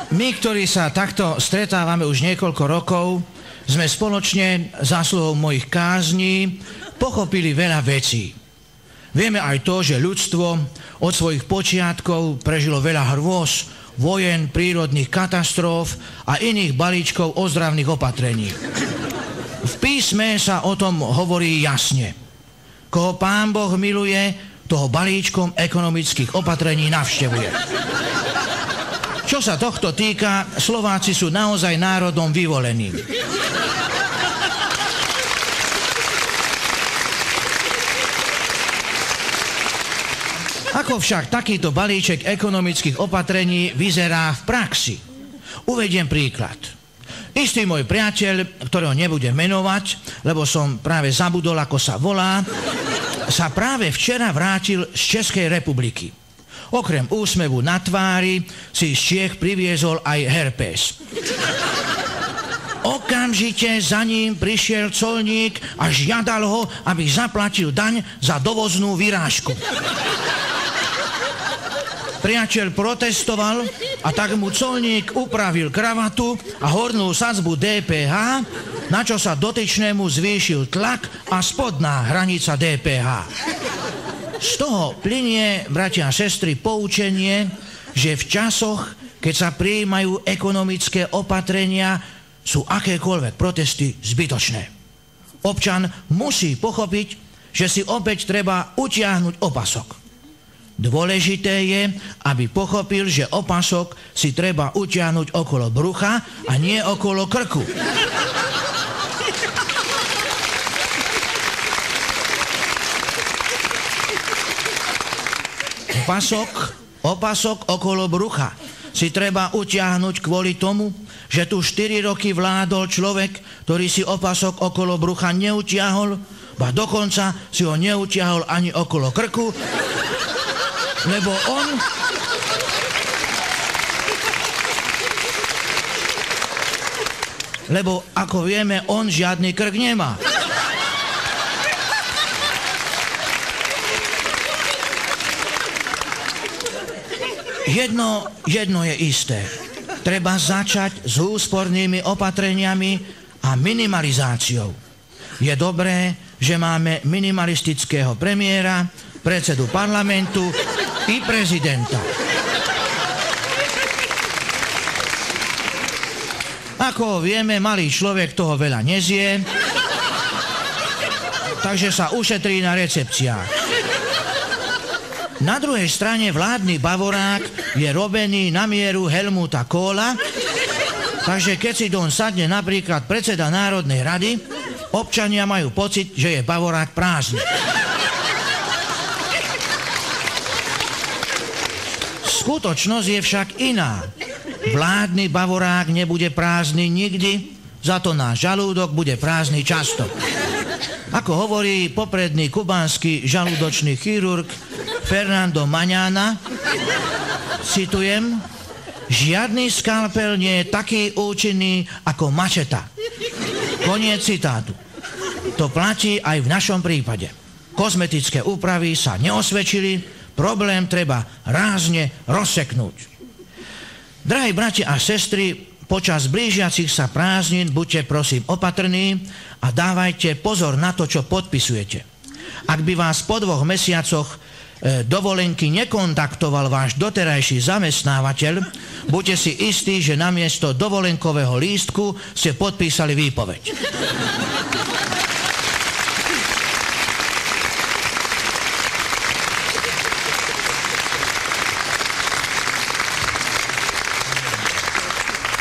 My, ktorí sa takto stretávame už niekoľko rokov, sme spoločne zásluhou mojich kázní pochopili veľa vecí. Vieme aj to, že ľudstvo od svojich počiatkov prežilo veľa hrôz, vojen, prírodných katastrof a iných balíčkov ozdravných opatrení. V písme sa o tom hovorí jasne. Koho Pán Boh miluje, toho balíčkom ekonomických opatrení navštevuje. Čo sa tohto týka, Slováci sú naozaj národom vyvoleným. Ako však takýto balíček ekonomických opatrení vyzerá v praxi? Uvediem príklad. Istý môj priateľ, ktorého nebudem menovať, lebo som práve zabudol, ako sa volá, sa práve včera vrátil z Českej republiky. Okrem úsmevu na tvári si z Čiech priviezol aj herpes. Okamžite za ním prišiel colník a žiadal ho, aby zaplatil daň za dovoznú vyrážku. Priateľ protestoval a tak mu colník upravil kravatu a hornú sadzbu DPH, na čo sa dotyčnému zvýšil tlak a spodná hranica DPH. Z toho plynie, bratia a sestry, poučenie, že v časoch, keď sa prijímajú ekonomické opatrenia, sú akékoľvek protesty zbytočné. Občan musí pochopiť, že si opäť treba utiahnuť opasok. Dôležité je, aby pochopil, že opasok si treba utiahnuť okolo brucha a nie okolo krku. Opasok okolo brucha si treba utiahnuť kvôli tomu, že tu 4 roky vládol človek, ktorý si opasok okolo brucha neutiahol, ba dokonca si ho neutiahol ani okolo krku, lebo ako vieme, on žiadny krk nemá. Jedno je isté. Treba začať s úspornými opatreniami a minimalizáciou. Je dobré, že máme minimalistického premiéra, predsedu parlamentu i prezidenta. Ako vieme, malý človek toho veľa nezie, takže sa ušetrí na recepciách. Na druhej strane vládny bavorák je robený na mieru Helmuta Kohla, takže keď si doň sadne napríklad predseda Národnej rady, občania majú pocit, že je bavorák prázdny. Skutočnosť je však iná. Vládny bavorák nebude prázdny nikdy, za to náš žalúdok bude prázdny často. Ako hovorí popredný kubánsky žalúdočný chirurg Fernando Mañana, citujem, žiadny skalpel nie je taký účinný ako mačeta. Koniec citátu. To platí aj v našom prípade. Kozmetické úpravy sa neosvedčili, problém treba rázne rozseknúť. Drahí bratia a sestry, počas blížiacich sa prázdnin buďte prosím opatrní a dávajte pozor na to, čo podpisujete. Ak by vás po 2 mesiacoch dovolenky nekontaktoval váš doterajší zamestnávateľ, buďte si istí, že namiesto dovolenkového lístku ste podpísali výpoveď.